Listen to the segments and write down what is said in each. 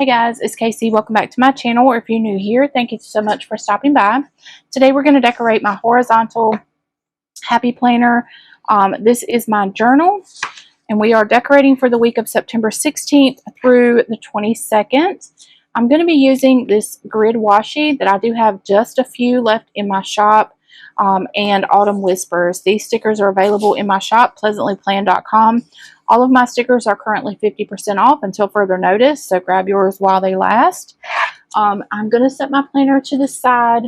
Hey guys, it's Casey. Welcome back to my channel, or if you're new here, thank you so much for stopping by. Today we're going to decorate my horizontal happy planner. This is my journal, and we are decorating for the week of September 16th through the 22nd. I'm going to be using this grid washi that I do have just a few left in my shop, and Autumn Whispers. These stickers are available in my shop, pleasantlyplanned.com. All of my stickers are currently 50% off until further notice, so grab yours while they last. I'm going to set my planner to the side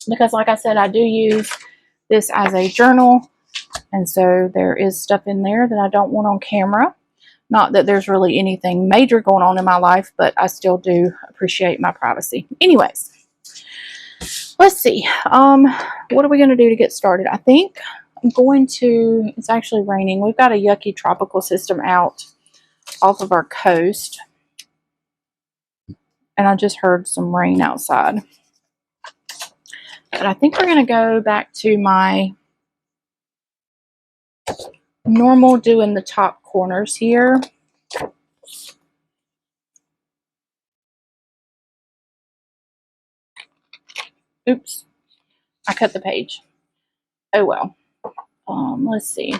because, like I said, I do use this as a journal, and so there is stuff in there that I don't want on camera. Not that there's really anything major going on in my life, but I still do appreciate my privacy. Anyways, let's see. What are we going to do to get started? I think I'm going to, it's actually raining. We've got a yucky tropical system out off of our coast, and I just heard some rain outside. But I think we're going to go back to my normal doing the top corners here. Oops, I cut the page. Oh well. Let's see.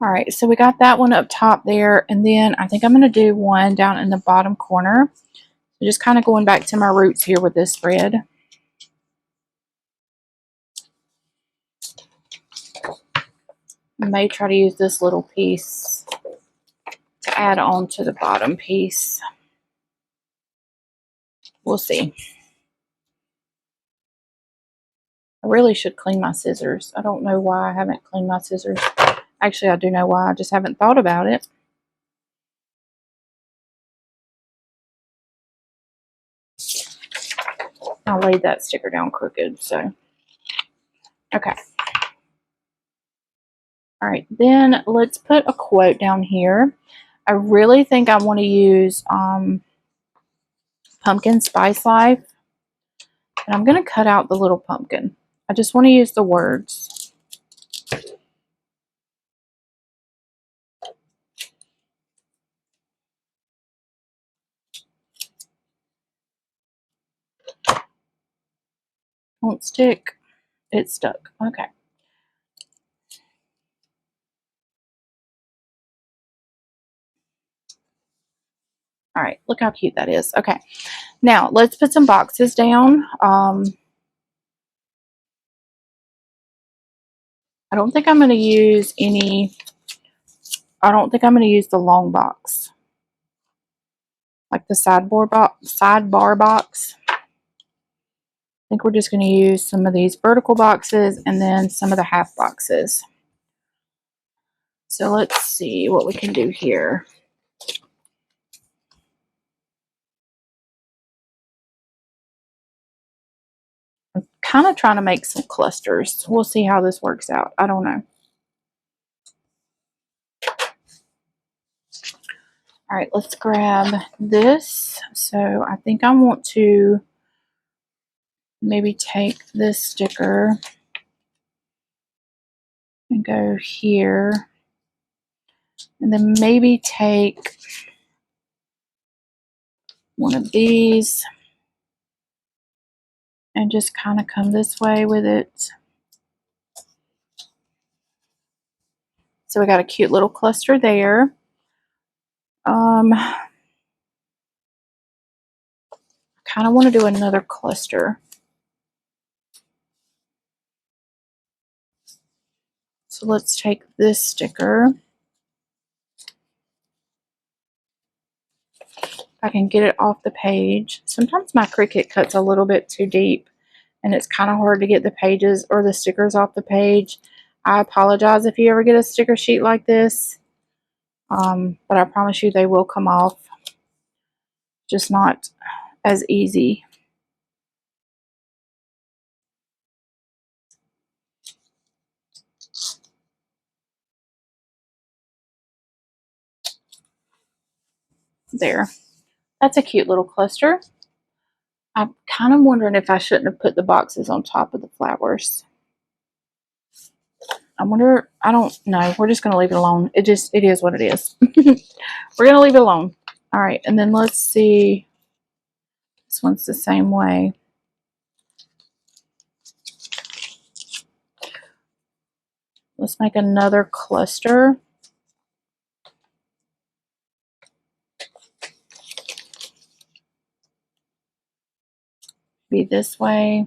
All right, so we got that one up top there, and then I think I'm going to do one down in the bottom corner. So just kind of going back to my roots here with this thread. I may try to use this little piece to add on to the bottom piece. We'll see. I really should clean my scissors. I don't know why I haven't cleaned my scissors. Actually, I do know why. I just haven't thought about it. I laid that sticker down crooked, so. Okay. All right, then let's put a quote down here. I really think I want to use Pumpkin Spice Life. And I'm going to cut out the little pumpkin. I just want to use the words. Won't stick. It stuck. Okay. All right, look how cute that is. Okay, now let's put some boxes down. I don't think I'm going to use any. I don't think I'm going to use the long box, like the sidebar box. I think we're just going to use some of these vertical boxes and then some of the half boxes. So let's see what we can do here. I'm kind of trying to make some clusters. We'll see how this works out. I don't know. All right, let's grab this. So I think I want to maybe take this sticker and go here. And then maybe take one of these and just kind of come this way with it. So we got a cute little cluster there. I kind of want to do another cluster. So let's take this sticker. If I can get it off the page. Sometimes my Cricut cuts a little bit too deep, and it's kind of hard to get the pages or the stickers off the page. I apologize if you ever get a sticker sheet like this, but I promise you they will come off. Just not as easy. There. That's a cute little cluster. I'm kind of wondering if I shouldn't have put the boxes on top of the flowers. I wonder, I don't know. We're just going to leave it alone. It is what it is. We're going to leave it alone. All right, and then let's see. This one's the same way. Let's make another cluster. Be this way.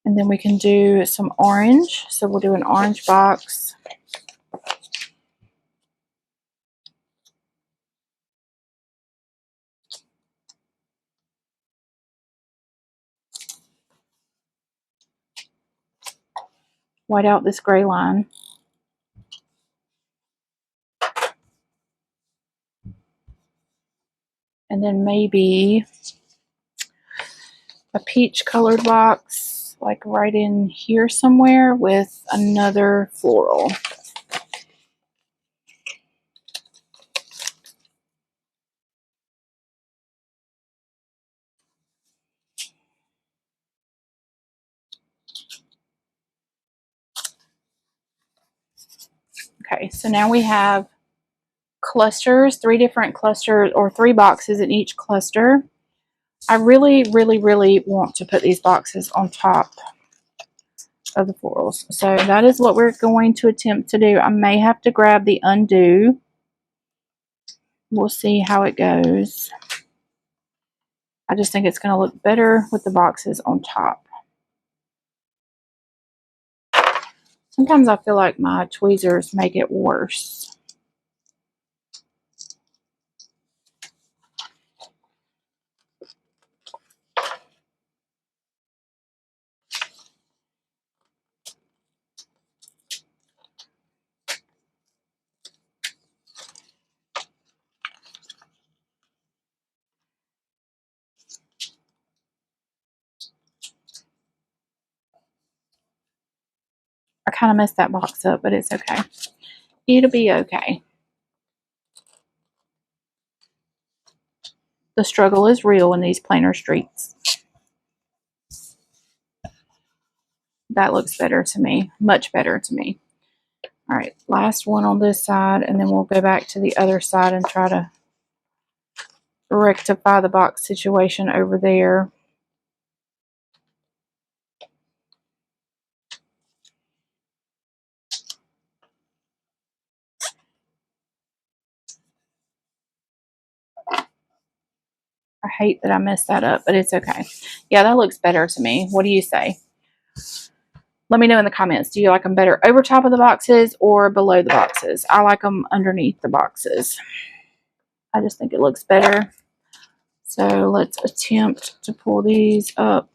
And then we can do some orange. So we'll do an orange box. White out this gray line. And then maybe a peach colored box, like right in here somewhere with another floral. Okay, so now we have clusters, 3 different clusters, or 3 boxes in each cluster. I really want to put these boxes on top of the florals. So that is what we're going to attempt to do. I may have to grab the undo. We'll see how it goes. I just think it's going to look better with the boxes on top. Sometimes I feel like my tweezers make it worse. I kind of messed that box up, but it's okay. It'll be okay. The struggle is real in these plainer streets. That looks better to me, much better to me. All right, last one on this side, and then we'll go back to the other side and try to rectify the box situation over there. I hate that I messed that up, but it's okay. Yeah, that looks better to me. What do you say? Let me know in the comments. Do you like them better over top of the boxes or below the boxes? I like them underneath the boxes. I just think it looks better. So let's attempt to pull these up.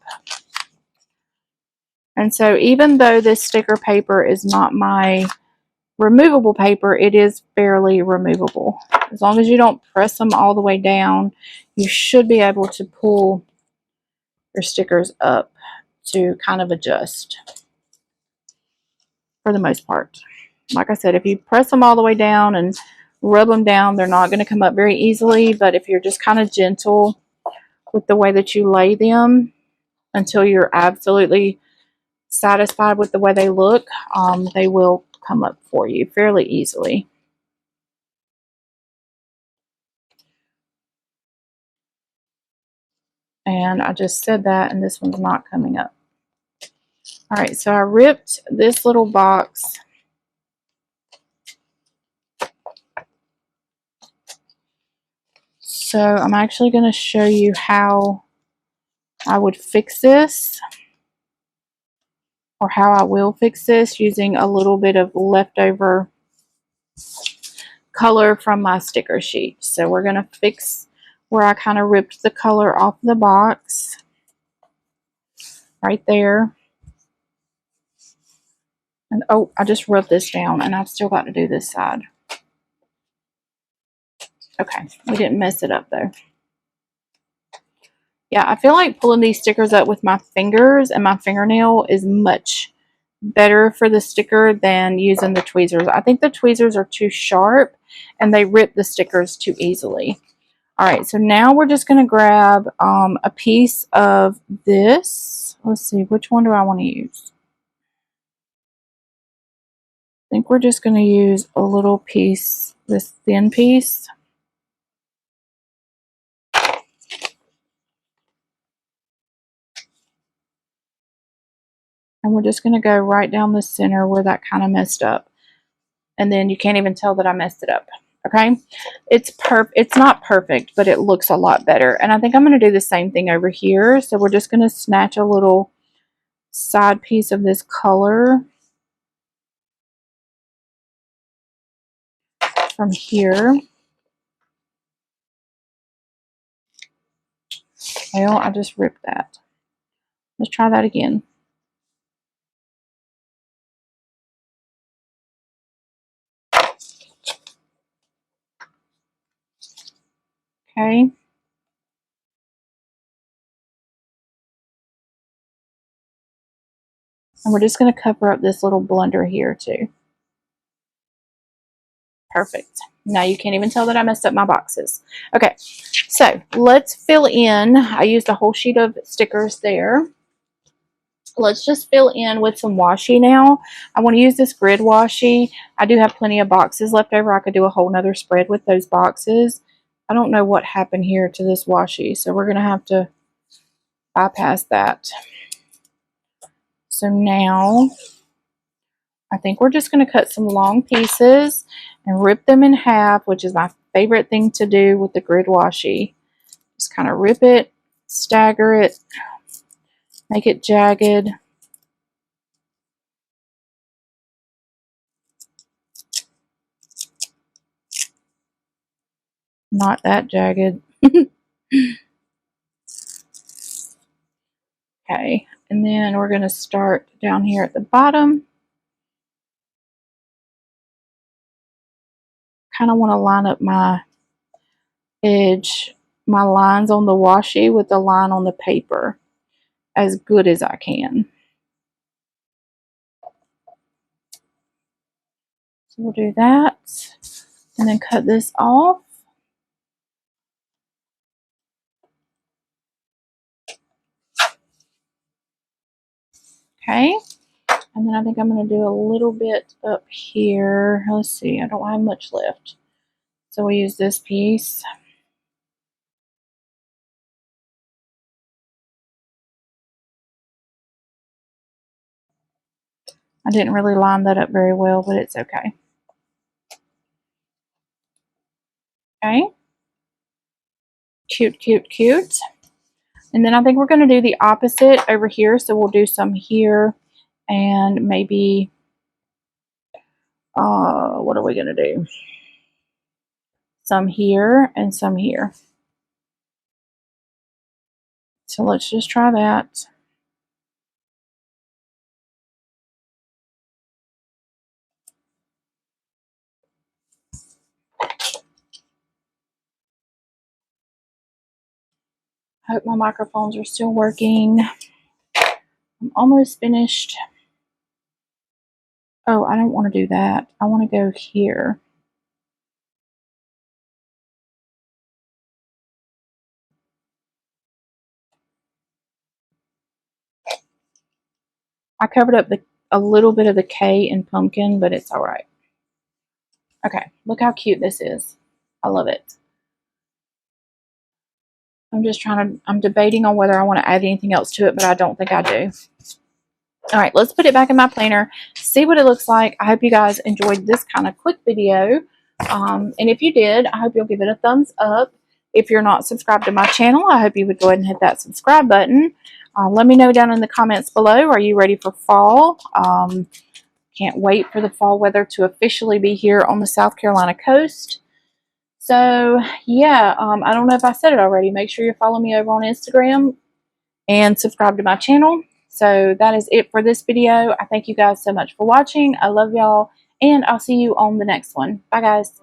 And so even though this sticker paper is not my removable paper, it is fairly removable. As long as you don't press them all the way down, you should be able to pull your stickers up to kind of adjust for the most part. Like I said, if you press them all the way down and rub them down, they're not going to come up very easily. But if you're just kind of gentle with the way that you lay them until you're absolutely satisfied with the way they look, they will come up for you fairly easily. And I just said that, and this one's not coming up. All right, so I ripped this little box. So I'm actually going to show you how I would fix this, or how I will fix this using a little bit of leftover color from my sticker sheet. So we're going to fix where I kind of ripped the color off the box right there. And oh, I just rubbed this down, and I've still got to do this side. Okay, we didn't mess it up though. Yeah, I feel like pulling these stickers up with my fingers and my fingernail is much better for the sticker than using the tweezers. I think the tweezers are too sharp and they rip the stickers too easily. All right, so now we're just going to grab a piece of this. Let's see, which one do I want to use? think we're just going to use a little piece, this thin piece. And we're just going to go right down the center where that kind of messed up. And then you can't even tell that I messed it up. Okay? It's not perfect, but it looks a lot better. And I think I'm going to do the same thing over here. So we're just going to snatch a little side piece of this color from here. Well, I just ripped that. Let's try that again. Okay. And we're just going to cover up this little blunder here too. Perfect. Now you can't even tell that I messed up my boxes. Okay, so let's fill in. I used a whole sheet of stickers there. Let's just fill in with some washi now. I want to use this grid washi. I do have plenty of boxes left over. I could do a whole nother spread with those boxes. I don't know what happened here to this washi, so we're going to have to bypass that. So now I think we're just going to cut some long pieces and rip them in half, which is my favorite thing to do with the grid washi. Just kind of rip it, stagger it, make it jagged. Not that jagged. Okay, and then we're going to start down here at the bottom. Kind of want to line up my edge, my lines on the washi with the line on the paper as good as I can. So we'll do that and then cut this off. Okay, and then I think I'm going to do a little bit up here. Let's see, I don't have much left. So we use this piece. I didn't really line that up very well, but it's okay. Okay. Cute, cute, cute. And then I think we're going to do the opposite over here. So we'll do some here and maybe, what are we going to do? Some here and some here. So let's just try that. I hope my microphones are still working. I'm almost finished. Oh, I don't want to do that. I want to go here. I covered up a little bit of the K in pumpkin, but it's all right. Okay, look how cute this is. I love it. I'm debating on whether I want to add anything else to it, but I don't think I do. All right, let's put it back in my planner, see what it looks like. I hope you guys enjoyed this kind of quick video. And if you did, I hope you'll give it a thumbs up. If you're not subscribed to my channel, I hope you would go ahead and hit that subscribe button. Let me know down in the comments below, are you ready for fall? Can't wait for the fall weather to officially be here on the South Carolina coast. So, yeah, I don't know if I said it already. Make sure you follow me over on Instagram and subscribe to my channel. So that is it for this video. I thank you guys so much for watching. I love y'all, and I'll see you on the next one. Bye, guys.